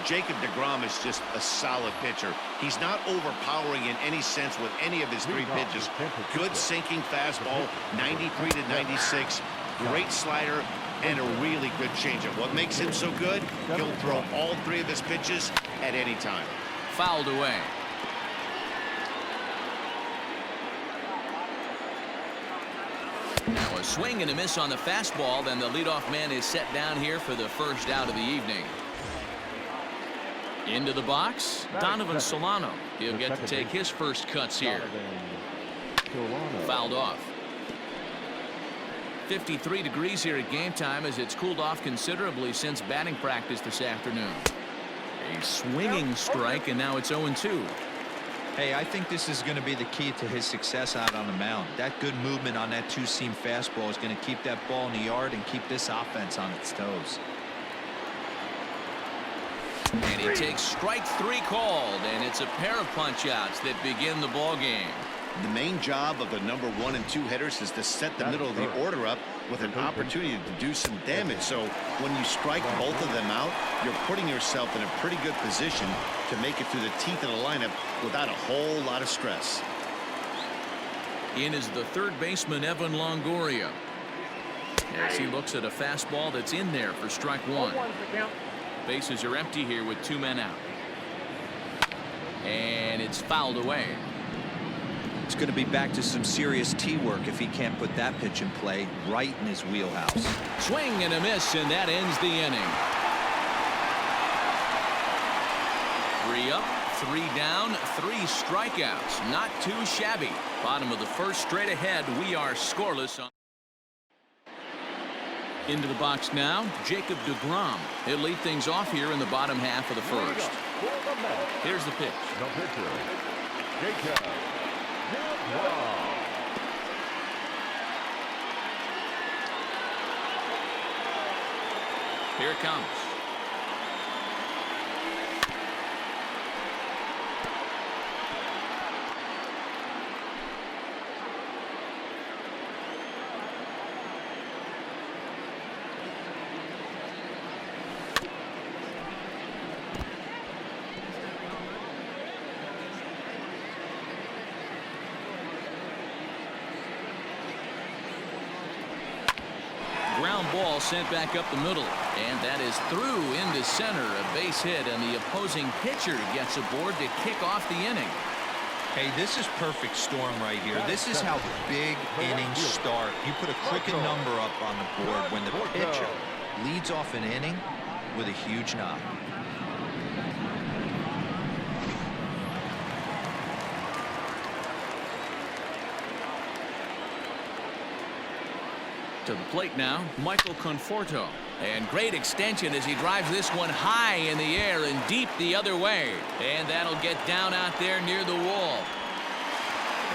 Jacob deGrom is just a solid pitcher. He's not overpowering in any sense with any of his three pitches. Good sinking fastball, 93 to 96. Great slider and a really good changeup. What makes him so good? He'll throw all three of his pitches at any time. Fouled away. Now a swing and a miss on the fastball. Then the leadoff man is set down here for the first out of the evening. Into the box, Donovan Solano. He'll get to take his first cuts here. Fouled off. 53 degrees here at game time as it's cooled off considerably since batting practice this afternoon. A swinging strike, and now it's 0-2. Hey, I think this is going to be the key to his success out on the mound. That good movement on that two-seam fastball is going to keep that ball in the yard and keep this offense on its toes. And he takes strike three called, and it's a pair of punch-outs that begin the ball game. The main job of the number 1 and 2 hitters is to set the middle of the order up with an opportunity to do some damage. So when you strike both of them out, you're putting yourself in a pretty good position to make it through the teeth of the lineup without a whole lot of stress. In is the third baseman, Evan Longoria, as he looks at a fastball that's in there for strike one. Bases are empty here with 2 men out. And it's fouled away. It's going to be back to some serious tee work if he can't put that pitch in play right in his wheelhouse. Swing and a miss, and that ends the inning. 3 up, 3 down, 3 strikeouts. Not too shabby. Bottom of the first, straight ahead. We are scoreless. Into the box now, Jacob deGrom. He'll lead things off here in the bottom half of the first. Here's the pitch. The pitcher, Jacob deGrom. Here it comes. Ground ball sent back up the middle, and that is through into center. A base hit, and the opposing pitcher gets aboard to kick off the inning. Hey, this is perfect storm right here. This is how big innings start. You put a crooked number up on the board when the pitcher leads off an inning with a huge knock. To the plate now, Michael Conforto. And great extension as he drives this one high in the air and deep the other way. And that'll get down out there near the wall.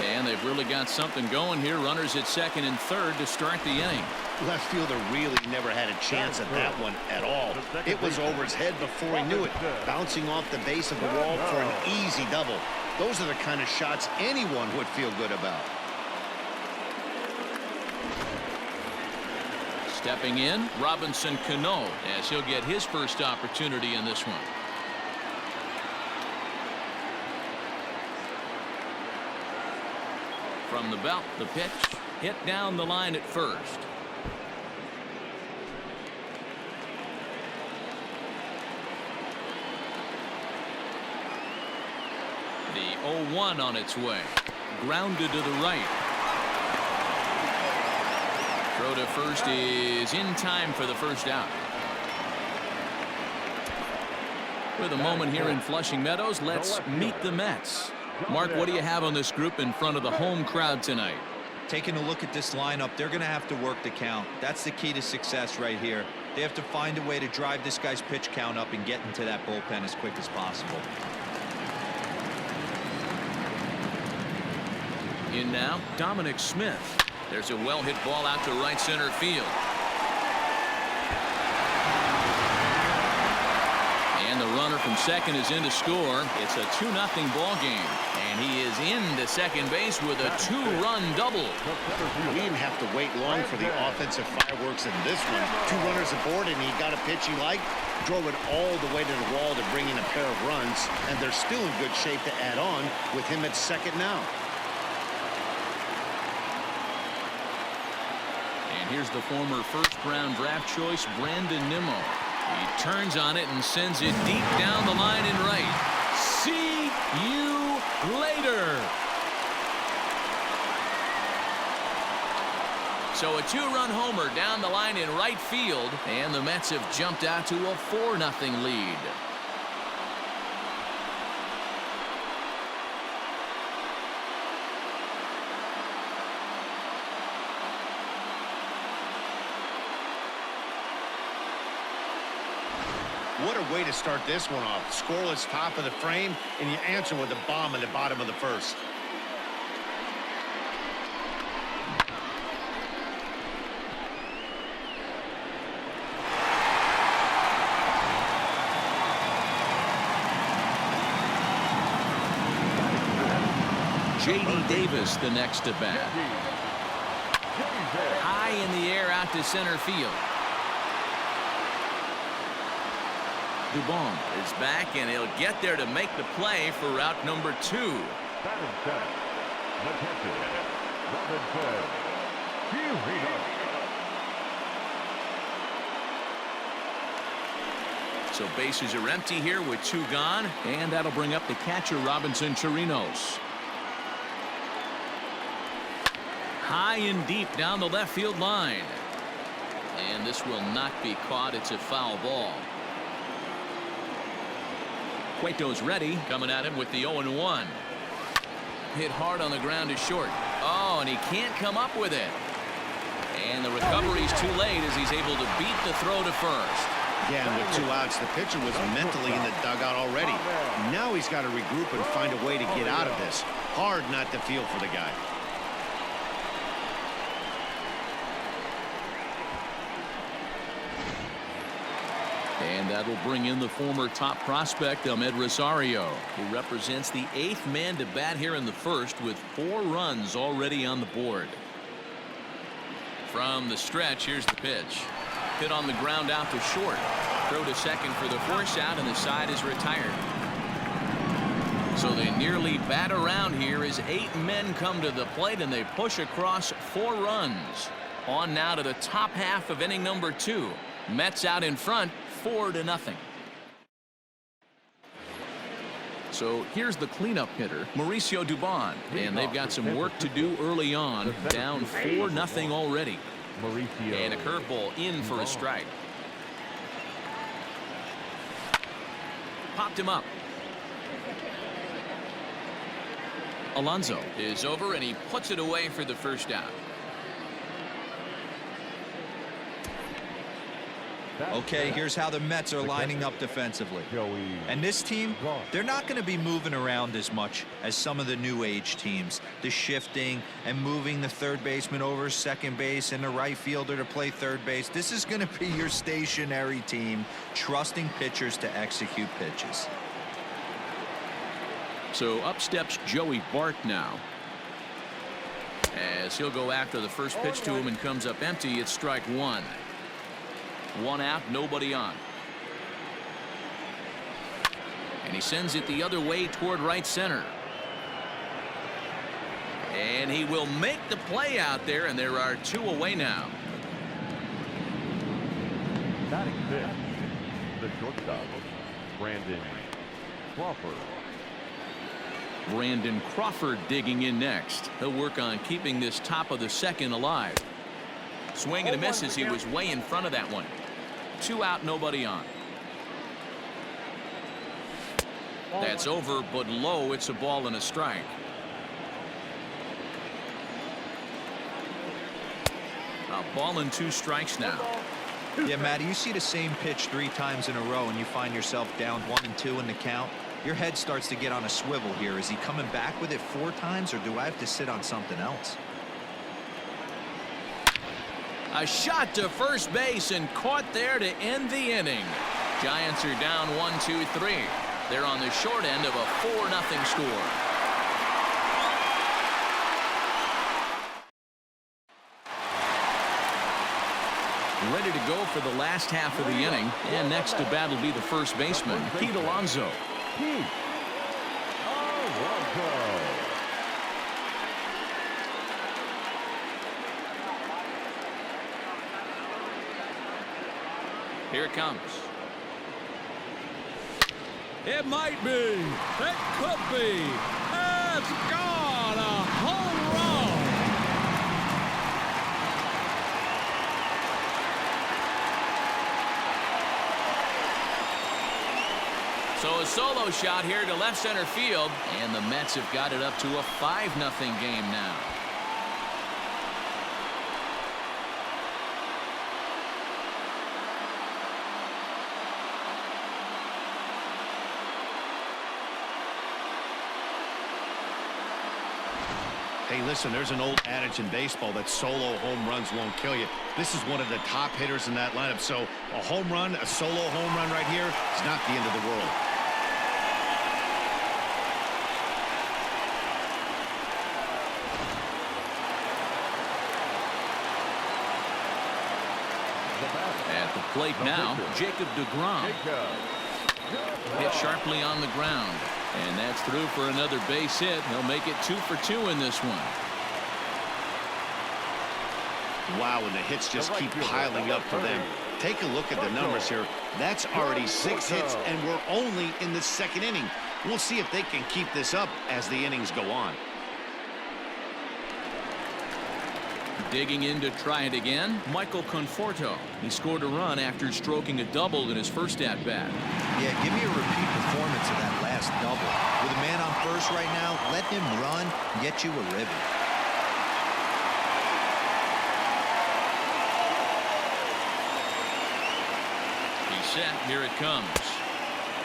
And they've really got something going here. Runners at second and third to start the inning. Left fielder really never had a chance at that one at all. It was over his head before he knew it, bouncing off the base of the wall for an easy double. Those are the kind of shots anyone would feel good about. Stepping in, Robinson Cano, as he'll get his first opportunity in this one. From the belt, the pitch hit down the line at first. The 0-1 on its way. Grounded to the right. Throw to first is in time for the first out. With a moment here in Flushing Meadows, let's meet the Mets. Mark, what do you have on this group in front of the home crowd tonight? Taking a look at this lineup, they're going to have to work the count. That's the key to success right here. They have to find a way to drive this guy's pitch count up and get into that bullpen as quick as possible. In now, Dominic Smith. There's a well-hit ball out to right center field. And the runner from second is in to score. It's a 2-0 ball game. And he is into second base with a 2-run double. He didn't have to wait long for the offensive fireworks in this one. 2 runners aboard, and he got a pitch he liked, drove it all the way to the wall to bring in a pair of runs, and they're still in good shape to add on with him at second now. And here's the former first-round draft choice, Brandon Nimmo. He turns on it and sends it deep down the line in right. See you later. So a 2-run homer down the line in right field, and the Mets have jumped out to a 4-0 lead. What a way to start this one off. Scoreless top of the frame, and you answer with a bomb in the bottom of the first. J.D. Davis the next to bat. High in the air out to center field. Dubon is back, and he'll get there to make the play for route number 2. So bases are empty here with 2 gone, and that'll bring up the catcher, Robinson Chirinos. High and deep down the left field line. And this will not be caught. It's a foul ball. Cueto's ready, coming at him with the 0-1. Hit hard on the ground to short. Oh, and he can't come up with it. And the recovery's too late as he's able to beat the throw to first. Yeah, and with 2 outs, the pitcher was mentally in the dugout already. Now he's got to regroup and find a way to get out of this. Hard not to feel for the guy. And that'll bring in the former top prospect, Ahmed Rosario, who represents the 8th man to bat here in the first with 4 runs already on the board. From the stretch, here's the pitch. Hit on the ground out to short. Throw to second for the force out, and the side is retired. So they nearly bat around here as 8 men come to the plate, and they push across 4 runs. On now to the top half of inning number 2. Mets out in front, 4-0. So here's the cleanup hitter, Mauricio Dubon, and they've got some work to do early on, down 4-0 already. And a curveball in for a strike. Popped him up. Alonso is over, and he puts it away for the first out. Okay, here's how the Mets are lining up defensively. And this team, they're not going to be moving around as much as some of the new age teams. The shifting and moving the third baseman over second base and the right fielder to play third base. This is going to be your stationary team, trusting pitchers to execute pitches. So up steps Joey Bart now. As he'll go after the first pitch to him and comes up empty, it's strike 1. 1 out, nobody on. And he sends it the other way toward right center. And he will make the play out there, and there are 2 away now. Batting fifth, the shortstop, Brandon Crawford. Brandon Crawford digging in next. He'll work on keeping this top of the second alive. Swing and a miss as he was way in front of that one. 2 out, nobody on. That's over, but low. It's a ball and a strike. A ball and 2 strikes now. Yeah, Matty, you see the same pitch 3 times in a row and you find yourself down 1-2 in the count. Your head starts to get on a swivel here. Is he coming back with it 4 times, or do I have to sit on something else? A shot to first base and caught there to end the inning. Giants are down 1-2-3. They're on the short end of a 4-0 score. Ready to go for the last half of the inning, and next to bat will be the first baseman, Pete Alonso. Here it comes. It might be. It could be. It's gone. A home run. So a solo shot here to left center field, and the Mets have got it up to a 5-0 game now. Hey, listen, there's an old adage in baseball that solo home runs won't kill you. This is one of the top hitters in that lineup. So a home run, a solo home run right here is not the end of the world. At the plate now, Jacob deGrom. Hit sharply on the ground. And that's through for another base hit. He'll make it 2 for 2 in this one. Wow, and the hits just keep piling up for them. Take a look at the numbers here. That's already 6 hits, and we're only in the second inning. We'll see if they can keep this up as the innings go on. Digging in to try it again, Michael Conforto. He scored a run after stroking a double in his first at-bat. Yeah, give me a repeat performance of that last double. With a man on first right now, let him run and get you a ribbon. He's set. Here it comes.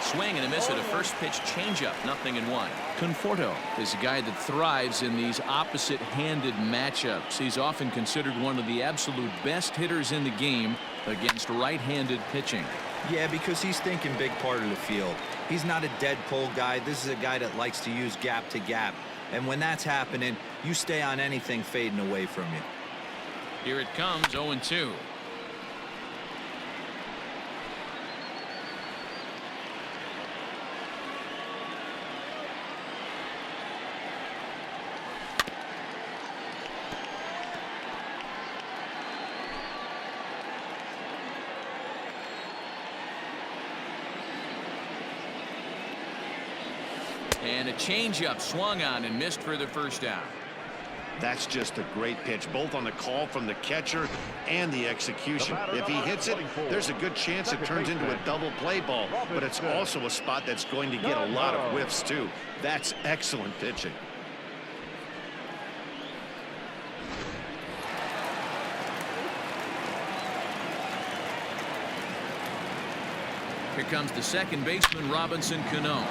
Swing and a miss at a first pitch changeup. 0-1. Conforto is a guy that thrives in these opposite-handed matchups. He's often considered one of the absolute best hitters in the game against right-handed pitching. Yeah, because he's thinking big part of the field. He's not a dead pull guy. This is a guy that likes to use gap to gap. And when that's happening, you stay on anything fading away from you. Here it comes, 0-2. And a changeup swung on and missed for the first out. That's just a great pitch, both on the call from the catcher and the execution. If he hits it, there's a good chance it turns into a double play ball, but it's also a spot that's going to get a lot of whiffs too. That's excellent pitching. Here comes the second baseman, Robinson Cano.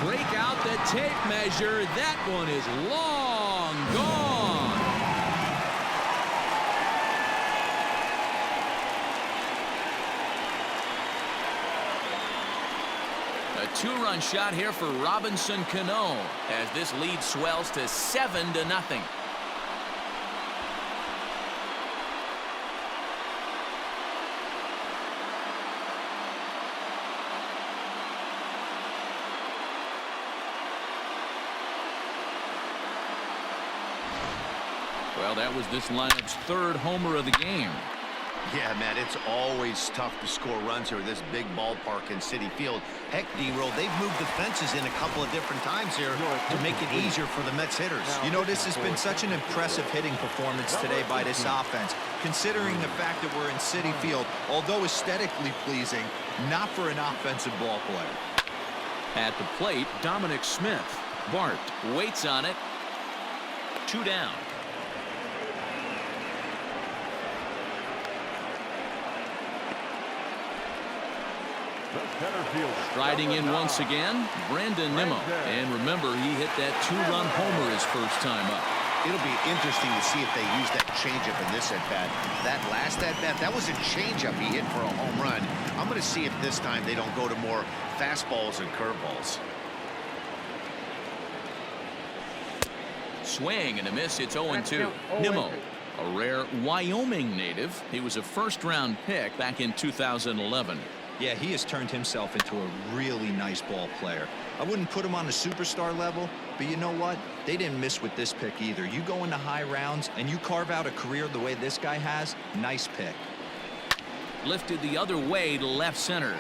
Break out the tape measure. That one is long gone. A 2-run shot here for Robinson Cano as this lead swells to 7-0. Well, that was this lineup's third homer of the game. Yeah, Matt, it's always tough to score runs here at this big ballpark in Citi Field. Heck, D-Roll, they've moved the fences in a couple of different times here to make it easier for the Mets hitters. You know, this has been such an impressive hitting performance today by this offense, considering the fact that we're in Citi Field, although aesthetically pleasing, not for an offensive ball player. At the plate, Dominic Smith. Bart waits on it. 2 down. Striding in once again, Brandon Nimmo. And remember, he hit that 2-run homer his first time up. It'll be interesting to see if they use that changeup in this at-bat. That last at-bat, that was a changeup he hit for a home run. I'm going to see if this time they don't go to more fastballs and curveballs. Swing and a miss. It's 0-2. Nimmo, a rare Wyoming native. He was a first-round pick back in 2011. Yeah, he has turned himself into a really nice ball player. I wouldn't put him on the superstar level, but you know what? They didn't miss with this pick either. You go into high rounds and you carve out a career the way this guy has, nice pick. Lifted the other way to left center.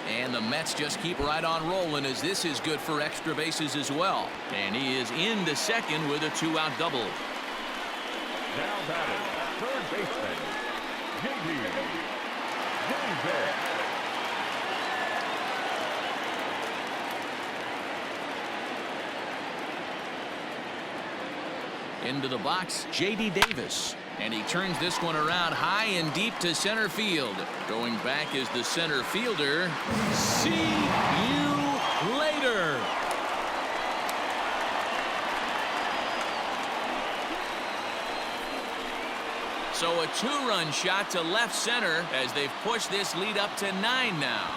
And the Mets just keep right on rolling as this is good for extra bases as well. And he is into second with a 2-out double. Now batting, third baseman, David. Into the box, J.D. Davis. And he turns this one around high and deep to center field. Going back is the center fielder. See you later. So a 2-run shot to left center as they've pushed this lead up to 9 now.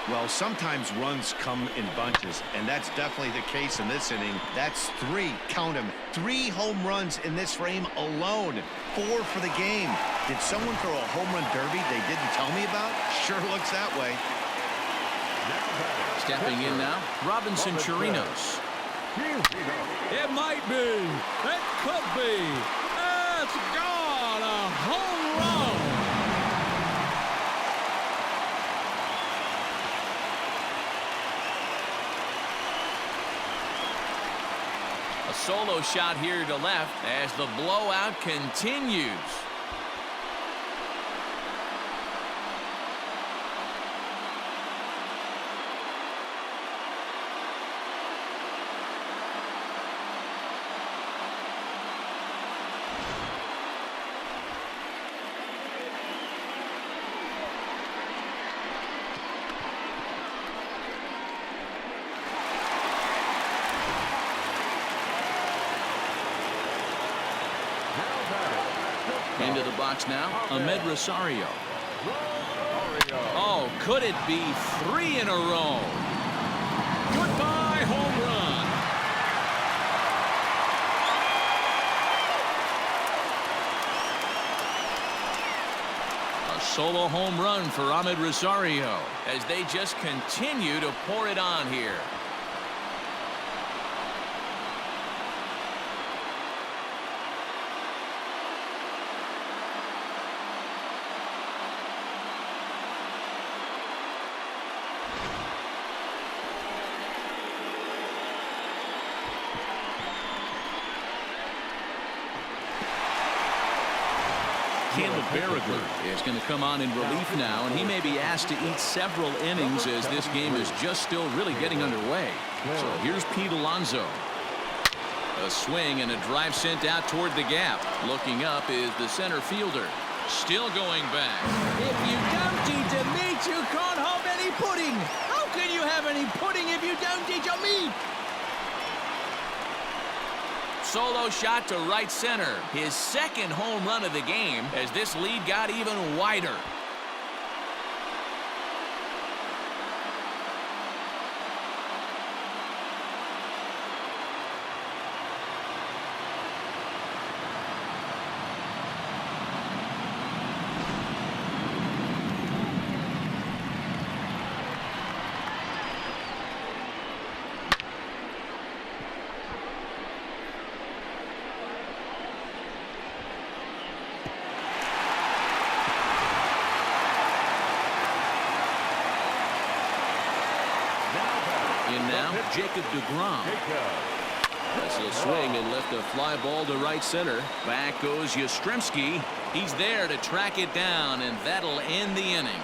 Well, sometimes runs come in bunches, and that's definitely the case in this inning. That's 3, count them, 3 home runs in this frame alone. 4 for the game. Did someone throw a home run derby they didn't tell me about? Sure looks that way. Stepping in now, Robinson Chirinos. It might be. It could be. It's gone. A home run. A solo shot here to left as the blowout continues. Into the box now, Ahmed Rosario. Oh, could it be 3 in a row? Goodbye, home run. A solo home run for Ahmed Rosario as they just continue to pour it on here. Is going to come on in relief now, and he may be asked to eat several innings as this game is just still really getting underway. So here's Pete Alonso. A swing and a drive sent out toward the gap. Looking up is the center fielder. Still going back. If you don't eat a meat, you can't have any pudding. How can you have any pudding if you don't eat your meat? Solo shot to right center. His second home run of the game as this lead got even wider. Jacob DeGrom. That's a swing and left a fly ball to right center. Back goes Yastrzemski. He's there to track it down, and that'll end the inning.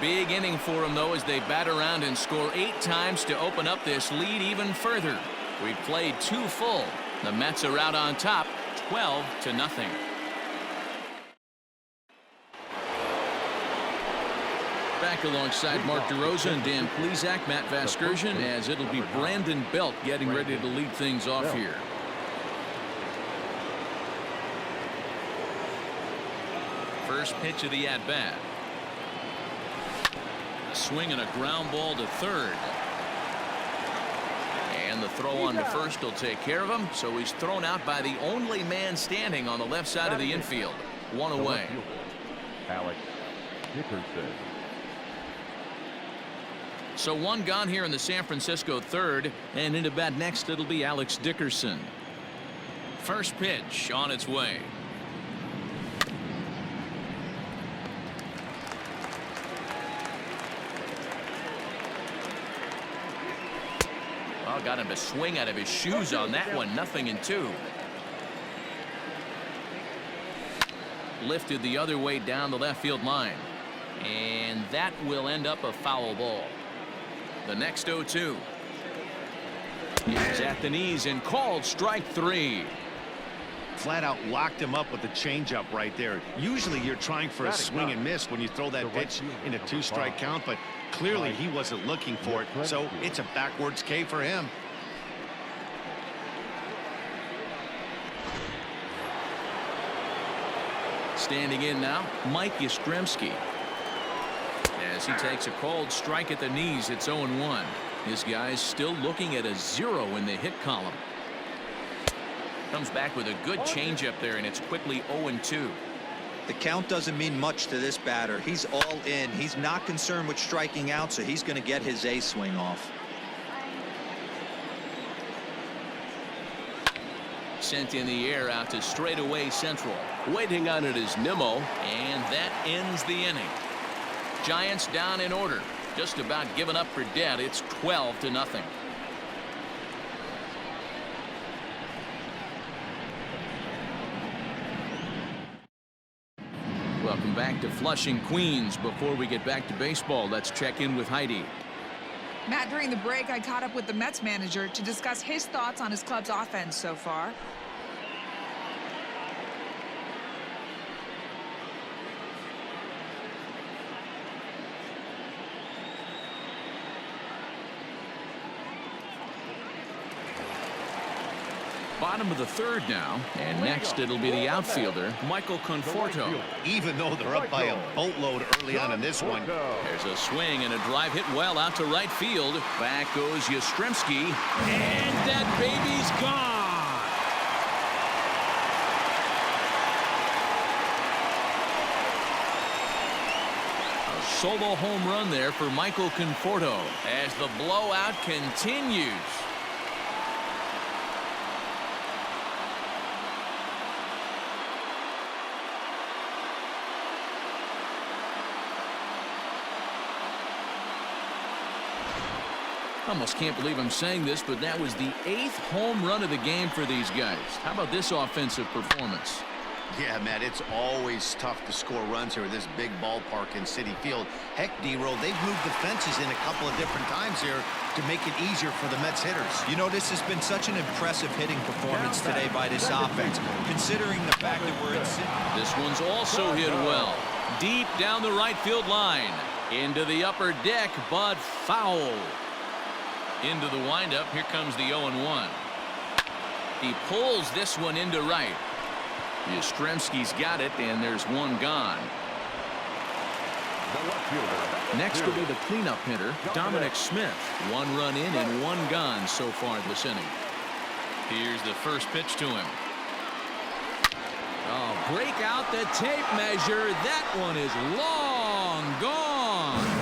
Big inning for him, though, as they bat around and score 8 times to open up this lead even further. We've played 2 full. The Mets are out on top, 12-0. Back alongside Mark DeRosa and Dan Plesac, Matt Vasgersian, as it'll be Brandon Belt getting ready to lead things off here. First pitch of the at-bat. A swing and a ground ball to third. And the throw on to first will take care of him, so he's thrown out by the only man standing on the left side of the infield. 1 away. Alex Dickerson. So 1 gone here in the San Francisco third, and into bat next it'll be Alex Dickerson. First pitch on its way. Oh, got him to swing out of his shoes on that one. 0-2. Lifted the other way down the left field line, and that will end up a foul ball. The next 0-2 is at the knees and called strike 3. Flat out locked him up with the changeup right there. Usually you're trying for a swing and miss when you throw that pitch in a 2-strike count, but clearly he wasn't looking for it, so it's a backwards K for him. Standing in now, Mike Yastrzemski. As he takes a called strike at the knees, it's 0-1. This guy's still looking at a 0 in the hit column. Comes back with a good changeup there, and it's quickly 0-2. The count doesn't mean much to this batter. He's all in. He's not concerned with striking out, so he's going to get his A swing off. Sent in the air out to straightaway central. Waiting on it is Nimmo, and that ends the inning. Giants down in order. Just about given up for dead. It's 12-0. Welcome back to Flushing, Queens. Before we get back to baseball, let's check in with Heidi. Matt, during the break, I caught up with the Mets manager to discuss his thoughts on his club's offense so far. Bottom of the third now, and next it'll be the outfielder, Michael Conforto. Even though they're up by a boatload early on in this one. There's a swing and a drive hit well out to right field. Back goes Yastrzemski, and that baby's gone. A solo home run there for Michael Conforto as the blowout continues. Almost can't believe I'm saying this, but that was the 8th home run of the game for these guys. How about this offensive performance? Yeah, Matt, it's always tough to score runs here at this big ballpark in Citi Field. Heck, D-Roll, they've moved the fences in a couple of different times here to make it easier for the Mets hitters. You know, this has been such an impressive hitting performance today by this offense, considering the fact that we're in Citi. This one's also hit well. Deep down the right field line. Into the upper deck, but foul. Into the windup. Here comes the 0-1. He pulls this one into right. Yastrzemski's got it, and there's one gone. Next will be the cleanup hitter, Dominic Smith. 1 run in and 1 gone so far this inning. Here's the first pitch to him. Oh, break out the tape measure. That one is long gone.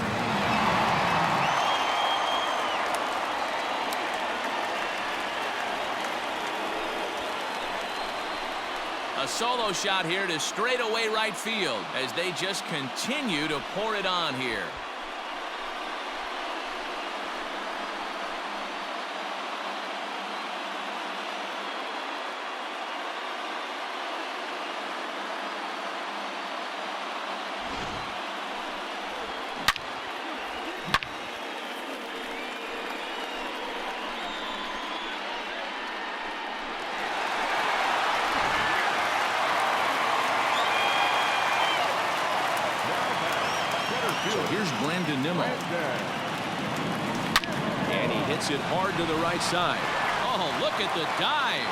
A solo shot here to straightaway right field as they just continue to pour it on here. to Nimmo. And he hits it hard to the right side. Oh, look at the dive.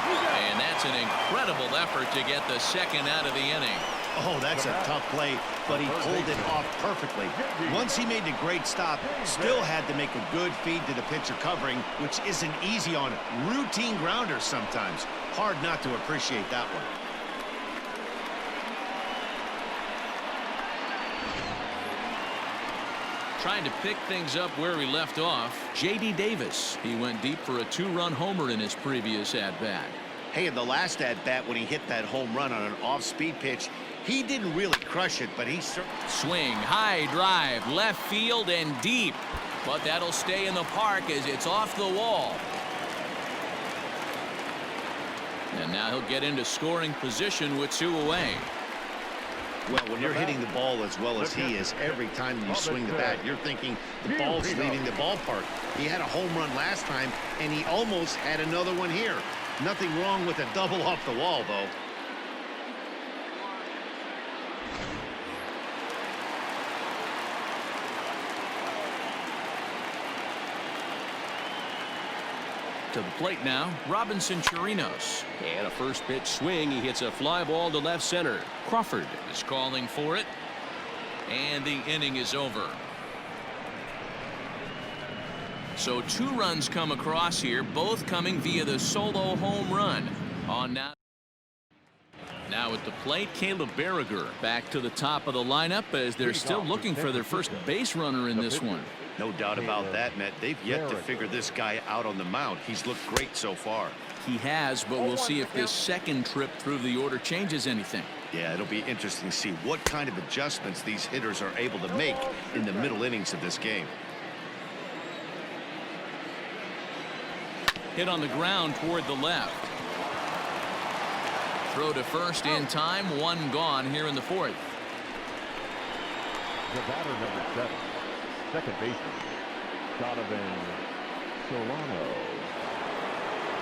And that's an incredible effort to get the second out of the inning. Oh, that's a tough play, but he pulled it off perfectly. Once he made the great stop, still had to make a good feed to the pitcher covering, which isn't easy on routine grounders sometimes. Hard not to appreciate that one. Trying to pick things up where he left off, J.D. Davis. He went deep for a 2-run homer in his previous at-bat. Hey, in the last at-bat when he hit that home run on an off-speed pitch, he didn't really crush it, but he swing, high drive, left field and deep. But that'll stay in the park as it's off the wall. And now he'll get into scoring position with 2 away. Well, when you're hitting the ball as well as he is, every time you swing the bat, you're thinking the ball's leaving the ballpark. He had a home run last time, and he almost had another one here. Nothing wrong with a double off the wall, though. To the plate now, Robinson Chirinos. And a first pitch swing. He hits a fly ball to left center. Crawford is calling for it. And the inning is over. So 2 runs come across here, both coming via the solo home run. On now at the plate, Caleb Berriger back to the top of the lineup as they're still looking for their first base runner in this one. No doubt about that, Matt. They've yet to figure this guy out on the mound. He's looked great so far. He has, but we'll see if this second trip through the order changes anything. Yeah, it'll be interesting to see what kind of adjustments these hitters are able to make in the middle innings of this game. Hit on the ground toward the left. Throw to first in time. 1 gone here in the 4th. The batter, number 7, second baseman, Donovan Solano.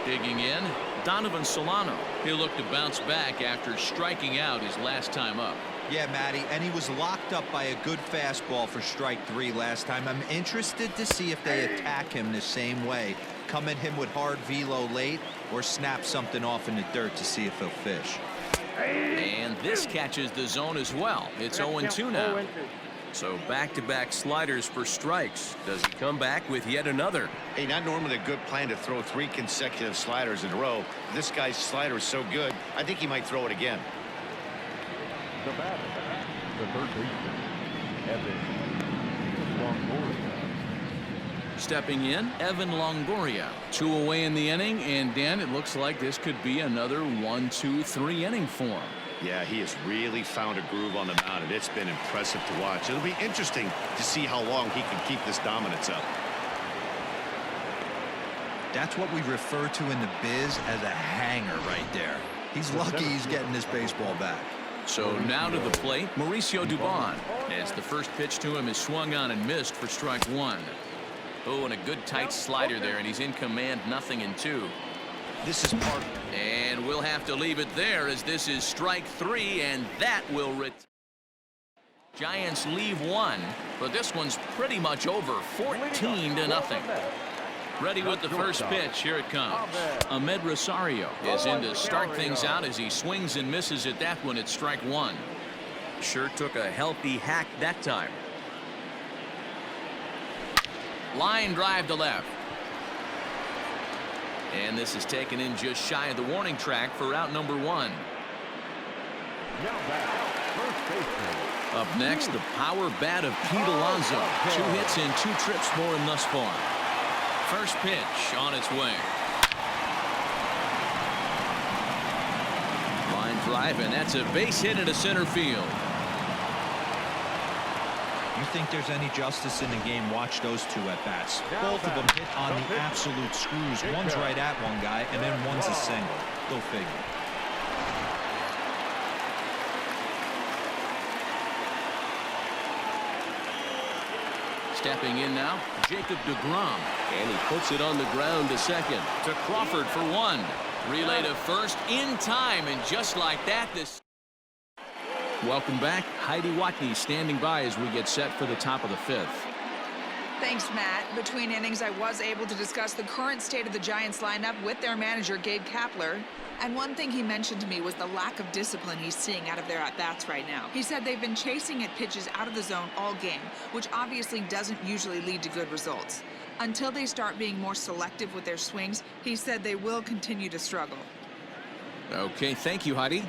Digging in, Donovan Solano. He'll look to bounce back after striking out his last time up. Yeah, Matty, and he was locked up by a good fastball for strike 3 last time. I'm interested to see if they attack him the same way. Come at him with hard velo late or snap something off in the dirt to see if he'll fish. And this catches the zone as well. It's 0-2 now. So back-to-back sliders for strikes. Does he come back with yet another? Hey, not normally a good plan to throw 3 consecutive sliders in a row. This guy's slider is so good, I think he might throw it again. The batter, the third baseman, Evan Longoria. Stepping in, Evan Longoria. 2 away in the inning, and Dan, it looks like this could be another 1-2-3 inning for him. Yeah, he has really found a groove on the mound, and it's been impressive to watch. It'll be interesting to see how long he can keep this dominance up. That's what we refer to in the biz as a hanger right there. He's lucky he's getting this baseball back. So now to the plate, Mauricio Dubon, as the first pitch to him is swung on and missed for strike 1. Oh, and a good tight slider there, and he's in command, 0-2. This is part. And we'll have to leave it there as this is strike 3, and that will Giants leave 1, but this one's pretty much over, 14-0. Ready with the first pitch. Here it comes. Ahmed Rosario is in to start things out as he swings and misses at that one at strike 1. Sure took a healthy hack that time. Line drive to left. And this is taken in just shy of the warning track for out number 1. Up next, the power bat of Pete Alonso. 2 hits and 2 trips for him thus far. First pitch on its way. Line drive, and that's a base hit into center field. You think there's any justice in the game? Watch those 2 at-bats. Both of them hit on the absolute screws. One's right at one guy, and then one's a single. Go figure. Stepping in now, Jacob deGrom. And he puts it on the ground to second. To Crawford for 1. Relay to first in time, and just like that, this... Welcome back. Heidi Watney standing by as we get set for the top of the 5th. Thanks, Matt. Between innings, I was able to discuss the current state of the Giants lineup with their manager, Gabe Kapler. And one thing he mentioned to me was the lack of discipline he's seeing out of their at-bats right now. He said they've been chasing at pitches out of the zone all game, which obviously doesn't usually lead to good results. Until they start being more selective with their swings, he said they will continue to struggle. Okay, thank you, Heidi.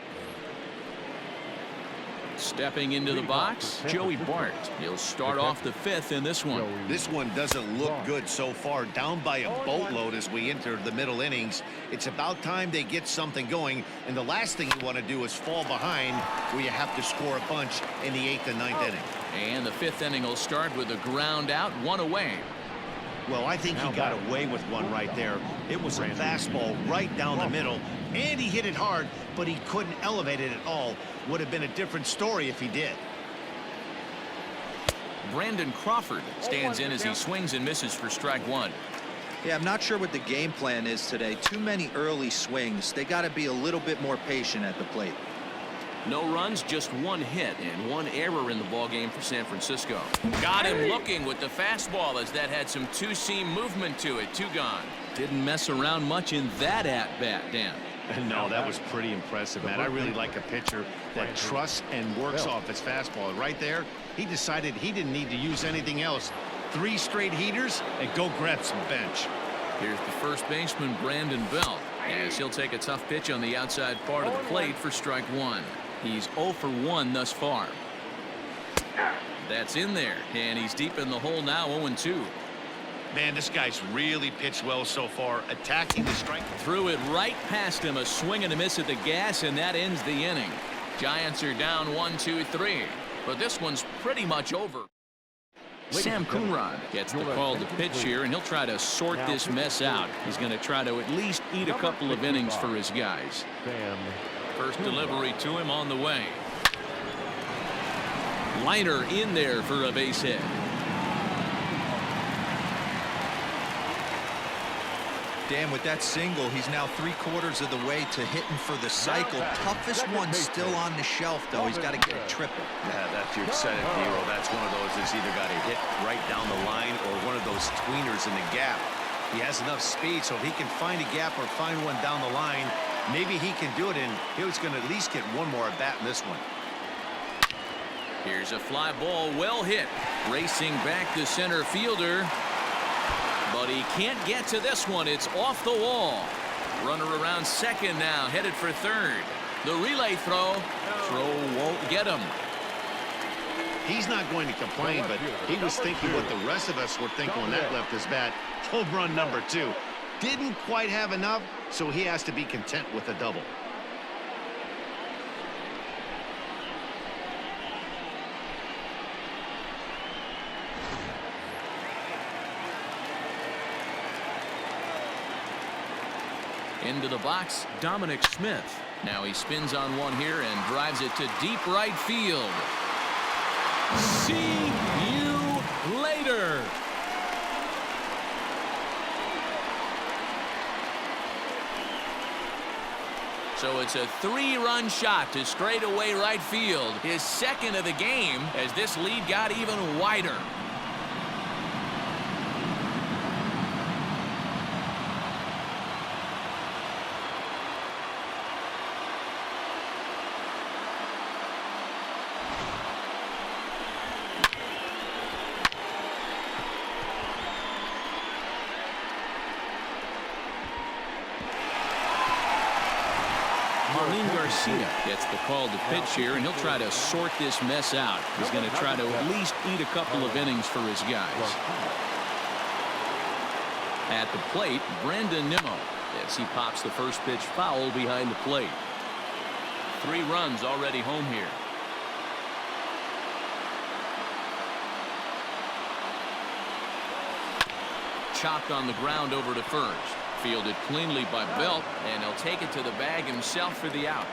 Stepping into the box, Joey Bart. He'll start off the fifth in this one. This one doesn't look good so far. Down by a boatload as we enter the middle innings. It's about time they get something going. And the last thing you want to do is fall behind where you have to score a bunch in the 8th and 9th inning. And the fifth inning will start with a ground out, one away. Well, I think he got away with one right there. It was a fastball right down the middle, and he hit it hard, but he couldn't elevate it at all. Would have been a different story if he did. Brandon Crawford stands in as he swings and misses for strike one. Yeah, I'm not sure what the game plan is today. Too many early swings. They got to be a little bit more patient at the plate. No runs, just one hit and one error in the ballgame for San Francisco. Got him looking with the fastball as that had some two-seam movement to it. Two gone. Didn't mess around much in that at-bat, Dan. No, that was pretty impressive, man. I really like a pitcher that trusts and works off his fastball. Right there, he decided he didn't need to use anything else. 3 straight heaters and go grab some bench. Here's the first baseman, Brandon Belt, as he'll take a tough pitch on the outside part of the plate for strike one. He's 0 for 1 thus far. That's in there, and he's deep in the hole now, 0-2. Man, this guy's really pitched well so far, attacking the strike. Threw it right past him, a swing and a miss at the gas, and that ends the inning. Giants are down 1-2-3, but this one's pretty much over. Sam Coonrod gets the call to pitch here, and he'll try to sort this mess out. He's going to try to at least eat a couple of innings for his guys. First delivery to him on the way. Liner in there for a base hit. Dan, with that single, he's now 3/4 of the way to hitting for the cycle. Toughest one still on the shelf, though. He's got to get a triple. Yeah, that's your set it, Hero. That's one of those that's either got to hit right down the line or one of those tweeners in the gap. He has enough speed, so if he can find a gap or find one down the line, maybe he can do it, and he's going to at least get one more at bat in this one. Here's a fly ball, well hit. Racing back the center fielder. But he can't get to this one. It's off the wall. Runner around second now, headed for third. The relay throw. Throw won't get him. He's not going to complain, but he was thinking what the rest of us were thinking when that left his bat. Home run number 2. Didn't quite have enough, so he has to be content with a double. Into the box, Dominic Smith. Now he spins on one here and drives it to deep right field. See you later. So it's a 3-run shot to straightaway right field. His second of the game as this lead got even wider. Garcia gets the call to pitch here, and he'll try to sort this mess out. He's going to try to at least eat a couple of innings for his guys. At the plate, Brandon Nimmo as he pops the first pitch foul behind the plate. 3 runs already home here. Chopped on the ground over to first. Fielded cleanly by Belt, and he'll take it to the bag himself for the out.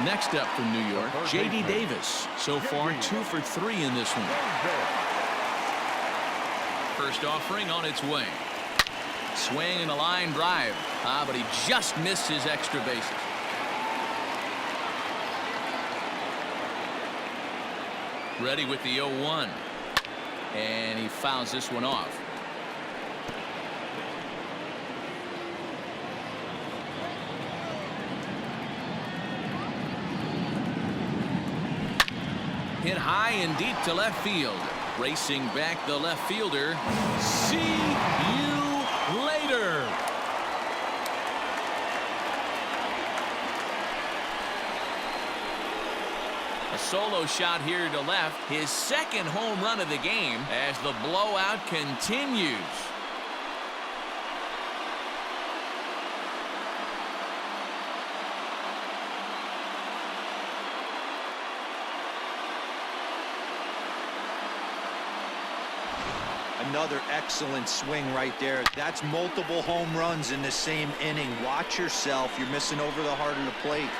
Next up from New York, J.D. Davis. So far 2 for 3 in this one. First offering on its way. Swing and a line drive. But he just missed his extra bases. Ready with the 0-1. and he fouls this one off. Hit high and deep to left field. Racing back the left fielder. See you later. A solo shot here to left. His second home run of the game as the blowout continues. Another excellent swing right there. That's multiple home runs in the same inning. Watch yourself. You're missing over the heart of the plate.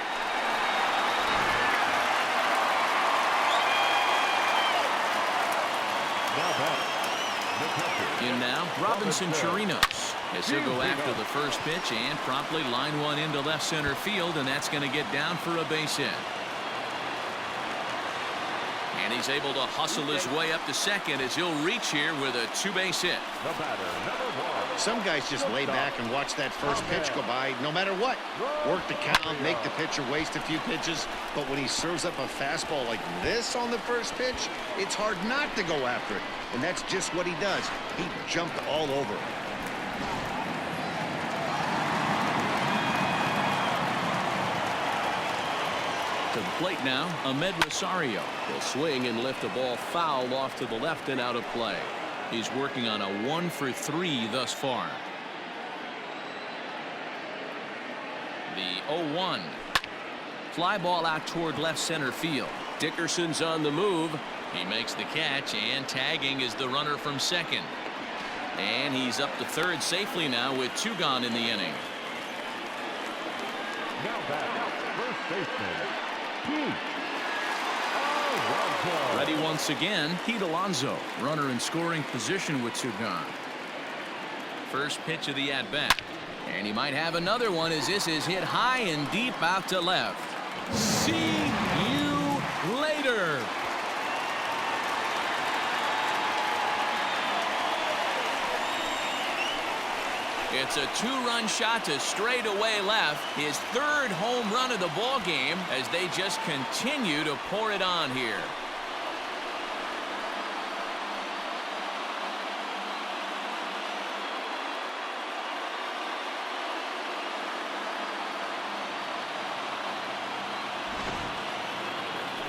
In now, Robinson Chirinos, as he'll go after the first pitch and promptly line one into left center field, and that's going to get down for a base hit. And he's able to hustle his way up to second as he'll reach here with a two-base hit. Some guys just lay back and watch that first pitch go by no matter what. Work the count, make the pitcher waste a few pitches. But when he serves up a fastball like this on the first pitch, it's hard not to go after it. And that's just what he does. He jumped all over it. To the plate now, Ahmed Rosario. He'll swing and lift a ball foul off to the left and out of play. He's working on a 1-for-3 thus far. The 0-1. Fly ball out toward left center field. Dickerson's on the move. He makes the catch, and tagging is the runner from second. And he's up to third safely now with two gone in the inning. Now back out, first baseman. Ready once again, Pete Alonso, runner in scoring position with two gone. First pitch of the at-bat. And he might have another one as this is hit high and deep out to left. See you later. It's a two-run shot to straightaway left. His third home run of the ball game as they just continue to pour it on here.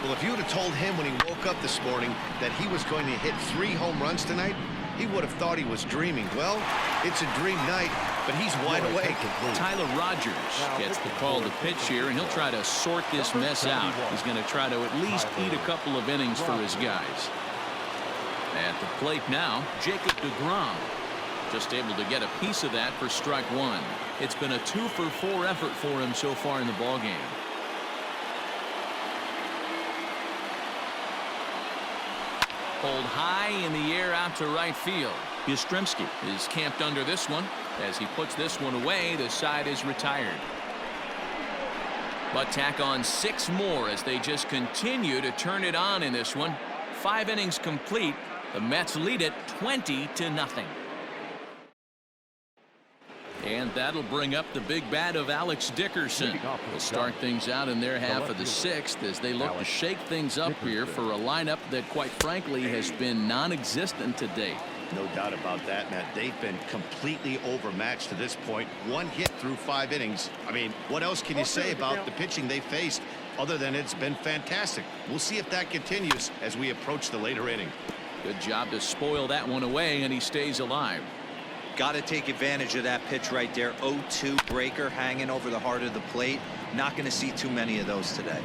Well, if you would have told him when he woke up this morning that he was going to hit 3 home runs tonight, he would have thought he was dreaming. Well, it's a dream night, but he's wide awake. Tyler Rogers gets the call to pitch here, and he'll try to sort this mess out. He's going to try to at least eat a couple of innings for his guys. At the plate now, Jacob deGrom. Just able to get a piece of that for strike one. It's been a 2-for-4 effort for him so far in the ballgame. Hold high in the air out to right field. Yastrzemski is camped under this one. As he puts this one away, the side is retired. But tack on 6 more as they just continue to turn it on in this one. 5 innings complete. The Mets lead it 20-0. And that'll bring up the big bat of Alex Dickerson. Will start things out in their half of the 6th as they look to shake things up here for a lineup that, quite frankly, has been non-existent to date. No doubt about that, Matt. They've been completely overmatched to this point. 1 hit through 5 innings. I mean, what else can you say about the pitching they faced other than it's been fantastic? We'll see if that continues as we approach the later inning. Good job to spoil that one away, and he stays alive. Got to take advantage of that pitch right there. 0-2 breaker hanging over the heart of the plate. Not going to see too many of those today.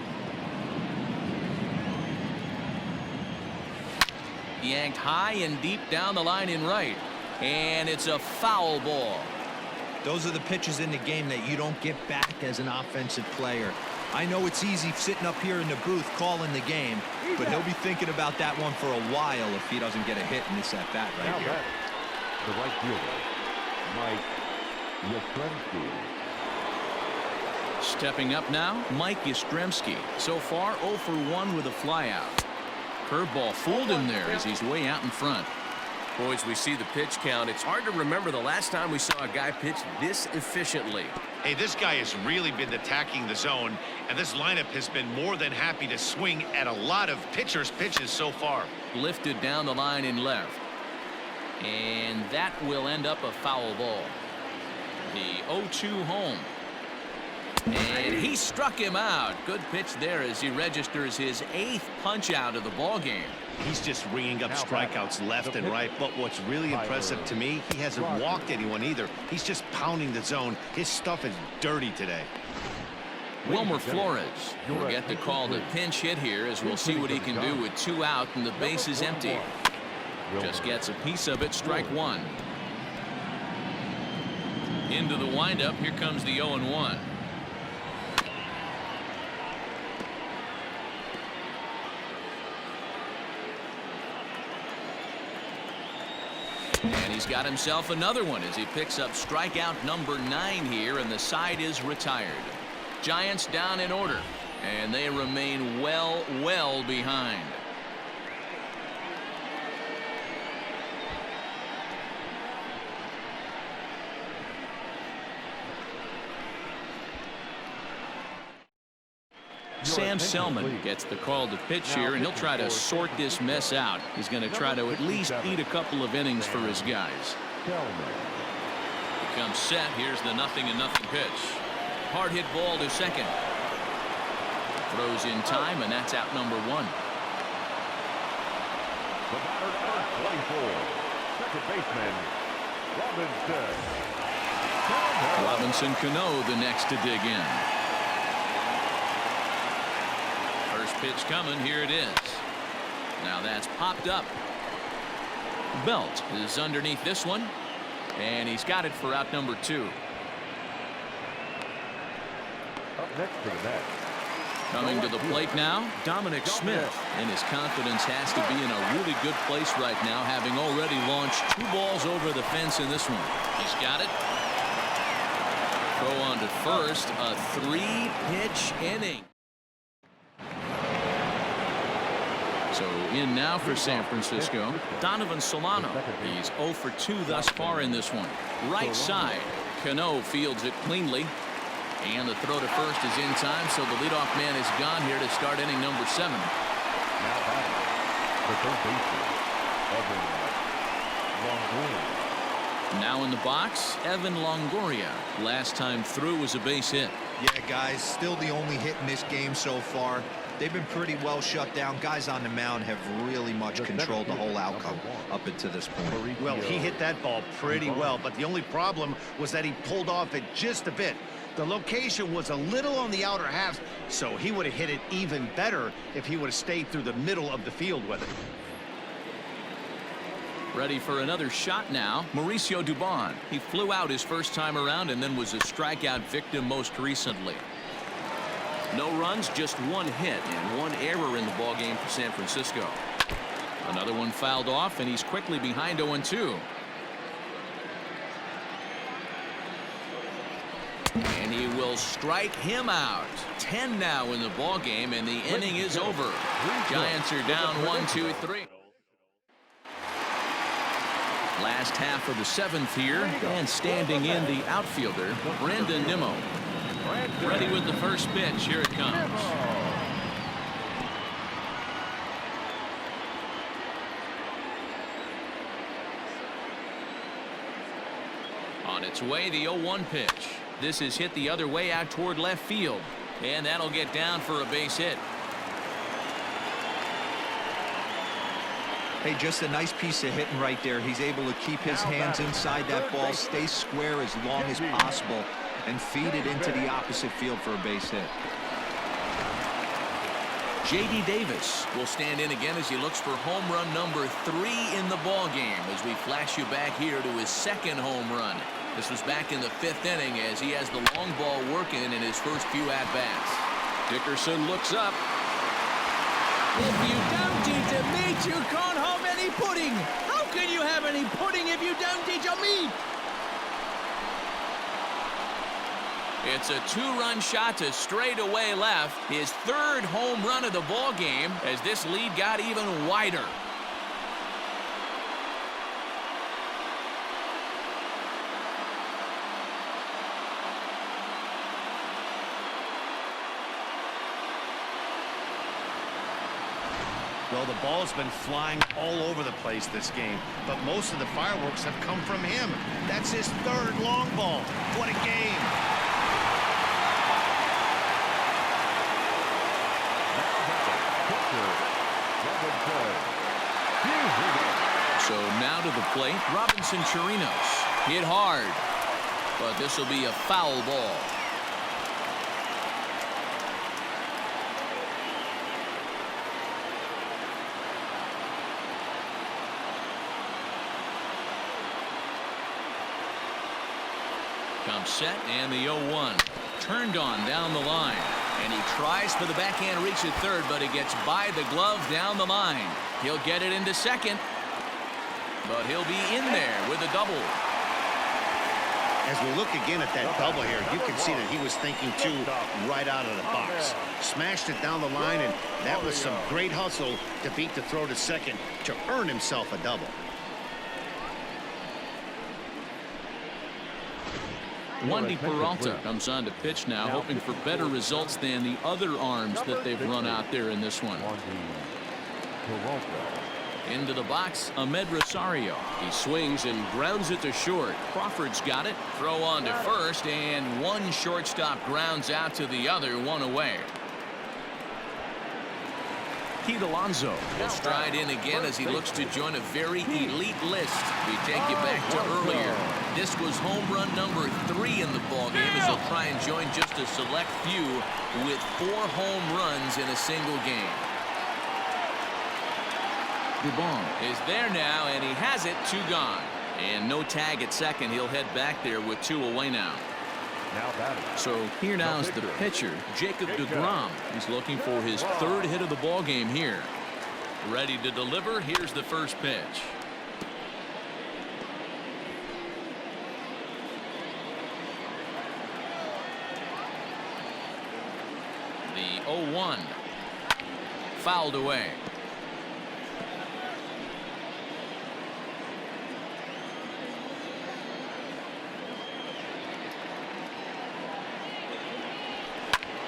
Yanked high and deep down the line in right. And it's a foul ball. Those are the pitches in the game that you don't get back as an offensive player. I know it's easy sitting up here in the booth calling the game, but he'll be thinking about that one for a while if he doesn't get a hit in this at-bat right here. The right fielder, Mike Yastrzemski. Stepping up now, Mike Yastrzemski. So far, 0 for 1 with a flyout. Curveball fooled him there as he's way out in front. Boys, we see the pitch count. It's hard to remember the last time we saw a guy pitch this efficiently. Hey, this guy has really been attacking the zone, and this lineup has been more than happy to swing at a lot of pitchers' pitches so far. Lifted down the line in left. And that will end up a foul ball. The 0-2 home. And he struck him out. Good pitch there as he registers his 8th punch out of the ball game. He's just ringing up strikeouts left and right. But what's really impressive to me, he hasn't walked anyone either. He's just pounding the zone. His stuff is dirty today. Wilmer Flores will get the call to pinch hit here as we'll see what he can do with 2 out and the base is empty. Just gets a piece of it, strike 1. Into the windup, here comes the 0-1. And he's got himself another one as he picks up strikeout number 9 here, and the side is retired. Giants down in order, and they remain well behind. Sam Selman gets the call to pitch here, and he'll try to sort this mess out. He's going to try to at least eat a couple of innings for his guys. He comes set. Here's the 0-0 pitch. Hard hit ball to second. Throws in time, and that's out number 1. The batter number 24, second baseman, Robinson. Robinson Cano the next to dig in. First pitch coming. Here it is. Now that's popped up. Belt is underneath this one, and he's got it for out number 2. Up next to the net. Coming to the plate now, Dominic Smith, and his confidence has to be in a really good place right now, having already launched 2 balls over the fence in this one. He's got it. Throw on to first, a 3-pitch inning. So in now for San Francisco, Donovan Solano. He's 0 for 2 thus far in this one. Right side, Cano fields it cleanly. And the throw to first is in time, so the leadoff man is gone here to start inning number 7. Now batting, the third baseman, Evan Longoria. Now in the box, Evan Longoria. Last time through was a base hit. Yeah, guys, still the only hit in this game so far. They've been pretty well shut down. Guys on the mound have really much controlled the whole outcome up until this point. Well, he hit that ball pretty well, but the only problem was that he pulled off it just a bit. The location was a little on the outer half, so he would have hit it even better if he would have stayed through the middle of the field with it. Ready for another shot now, Mauricio Dubon. He flew out his first time around and then was a strikeout victim most recently. No runs, just 1 hit and 1 error in the ballgame for San Francisco. Another one fouled off, and he's quickly behind 0-2. And he will strike him out. 10 now in the ballgame, and the inning is over. Giants are down 1-2-3. Last half of the 7th here, and standing in the outfielder, Brandon Nimmo. Ready with the first pitch. Here it comes. On its way, the 0-1 pitch. This is hit the other way out toward left field, and that'll get down for a base hit. Hey, just a nice piece of hitting right there. He's able to keep his hands inside that ball, stay square as long as possible, and feed it into the opposite field for a base hit. J.D. Davis will stand in again as he looks for home run number 3 in the ball game as we flash you back here to his 2nd home run. This was back in the 5th inning as he has the long ball working in his first few at-bats. Dickerson looks up. If you don't eat a meat, you can't have any pudding. How can you have any pudding if you don't eat your meat? It's a two-run shot to straightaway left. His third home run of the ball game as this lead got even wider. Well, the ball's been flying all over the place this game, but most of the fireworks have come from him. That's his third long ball. What a game. So now to the plate, Robinson Chirinos. Hit hard, but this will be a foul ball. Comes set, and the 0-1. Turned on down the line. And he tries for the backhand reach at third, but he gets by the glove down the line. He'll get it into second. But he'll be in there with a double. As we look again at that double here, you can see that he was thinking too right out of the box. Smashed it down the line, and that was some great hustle to beat the throw to second to earn himself a double. Wandy Peralta comes on to pitch now, hoping for better results than the other arms that they've run out there in this one. Into the box, Ahmed Rosario. He swings and grounds it to short. Crawford's got it. Throw on to first, and one shortstop grounds out to the other, one away. Pete Alonso will stride in again as he looks to join a very elite list. We take you back to earlier. This was home run number 3 in the ballgame as he'll try and join just a select few with 4 home runs in a single game. Dubon is there now, and he has it, 2 gone. And no tag at second. He'll head back there with 2 away now. So here now is the pitcher, Jacob deGrom. He's looking for his 3rd hit of the ball game here. Ready to deliver. Here's the first pitch. The 0-1. Fouled away.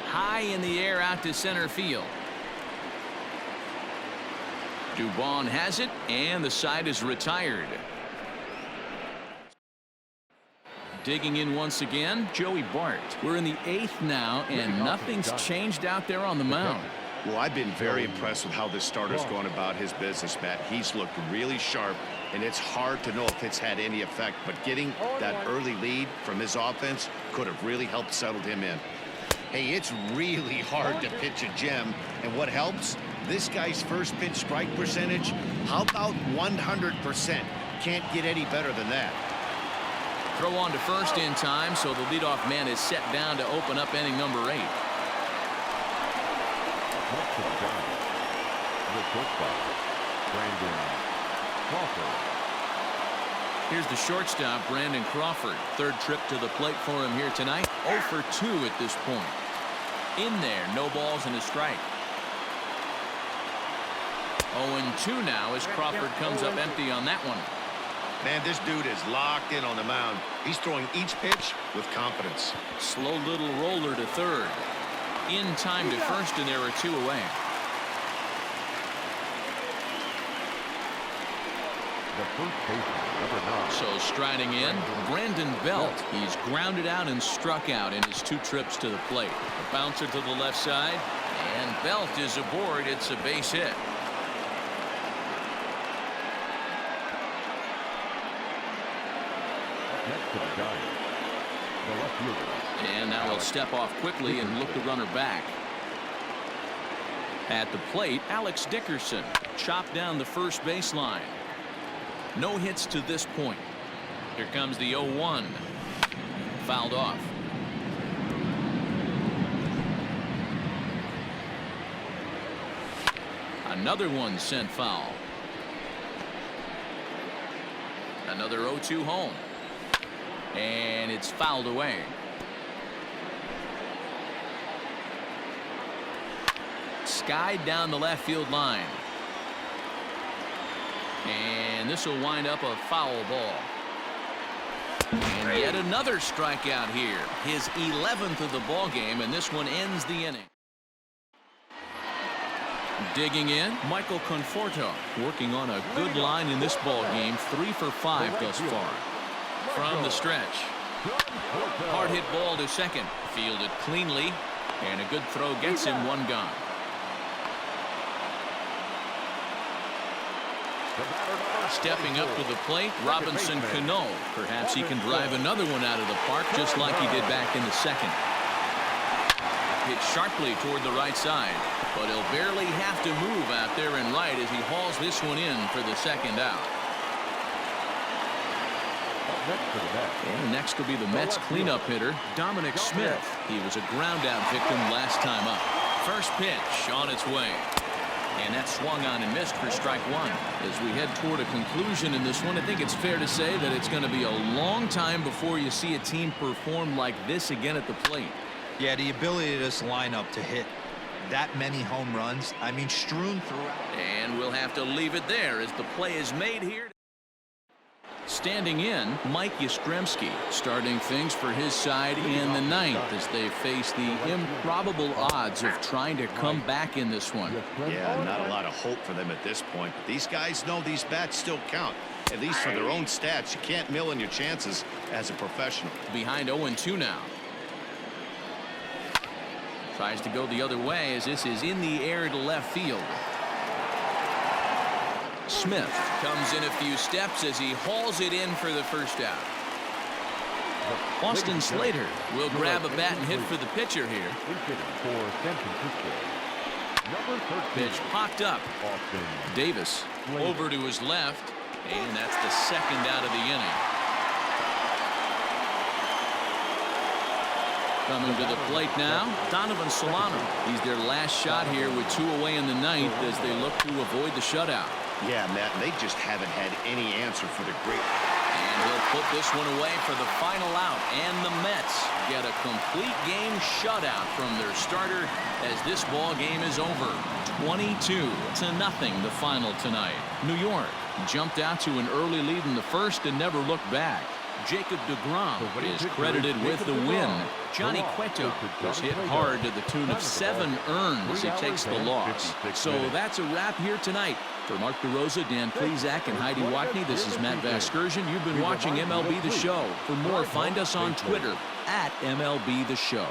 High in the air out to center field. Dubon has it, and the side is retired. Digging in once again, Joey Bart. We're in the 8th now, and nothing's changed out there on the mound. Well, I've been very impressed with how this starter's going about his business, Matt. He's looked really sharp, and it's hard to know if it's had any effect, but getting that early lead from his offense could have really helped settle him in. Hey, it's really hard to pitch a gem, and what helps? This guy's first pitch strike percentage, how about 100%? Can't get any better than that. Throw on to first in time, so the leadoff man is set down to open up inning number 8. Here's the shortstop, Brandon Crawford. 3rd trip to the plate for him here tonight. 0 for 2 at this point. In there, no balls and a strike. 0-2 now as Crawford comes up empty on that one. Man, this dude is locked in on the mound. He's throwing each pitch with confidence. Slow little roller to third. In time to first, and there are 2 away. So striding in, Brandon Belt. He's grounded out and struck out in his 2 trips to the plate. A bouncer to the left side, and Belt is aboard. It's a base hit. And now he'll step off quickly and look the runner back. At the plate, Alex Dickerson chopped down the first baseline. No hits to this point. Here comes the 0-1. Fouled off. Another one sent foul. Another 0-2 home. And it's fouled away. skied down the left field line. And this will wind up a foul ball. And yet another strikeout here. His 11th of the ball game, and this one ends the inning. Digging in, Michael Conforto working on a good line in this ball game. 3 for 5 thus far. From the stretch. Hard hit ball to second. Fielded cleanly. And a good throw gets him one gone. Stepping up to the plate, Robinson Cano. Perhaps he can drive another one out of the park just like he did back in the second. Hit sharply toward the right side, but he'll barely have to move out there in right as he hauls this one in for the second out. And next will be the Mets cleanup hitter, Dominic Smith. He was a ground out victim last time up. First pitch on its way. And that swung on and missed for strike one. As we head toward a conclusion in this one, I think it's fair to say that it's going to be a long time before you see a team perform like this again at the plate. Yeah, the ability of this lineup to hit that many home runs, I mean, strewn throughout. And we'll have to leave it there as the play is made here. Standing in, Mike Yastrzemski starting things for his side in the ninth as they face the improbable odds of trying to come back in this one. Yeah, not a lot of hope for them at this point. But these guys know these bats still count, at least for their own stats. You can't mill in your chances as a professional. Behind 0-2 now. Tries to go the other way as this is in the air to left field. Smith comes in a few steps as he hauls it in for the first out. Austin Slater will grab a bat and hit for the pitcher here. Pitch popped up. Davis over to his left, and that's the second out of the inning. Coming to the plate now, Donovan Solano. He's their last shot here with 2 away in the ninth as they look to avoid the shutout. Yeah, Matt, they just haven't had any answer for the great. And he'll put this one away for the final out. And the Mets get a complete game shutout from their starter as this ball game is over. 22-0 the final tonight. New York jumped out to an early lead in the first and never looked back. Jacob deGrom is credited with the win. Johnny Cueto was hit hard to the tune of 7 earned as he takes the loss. So that's a wrap here tonight. For Mark DeRosa, Dan Plezak, and Heidi Watney, this is Matt Vasgersian. You've been watching MLB The Show. For more, find us on Twitter @MLB The Show.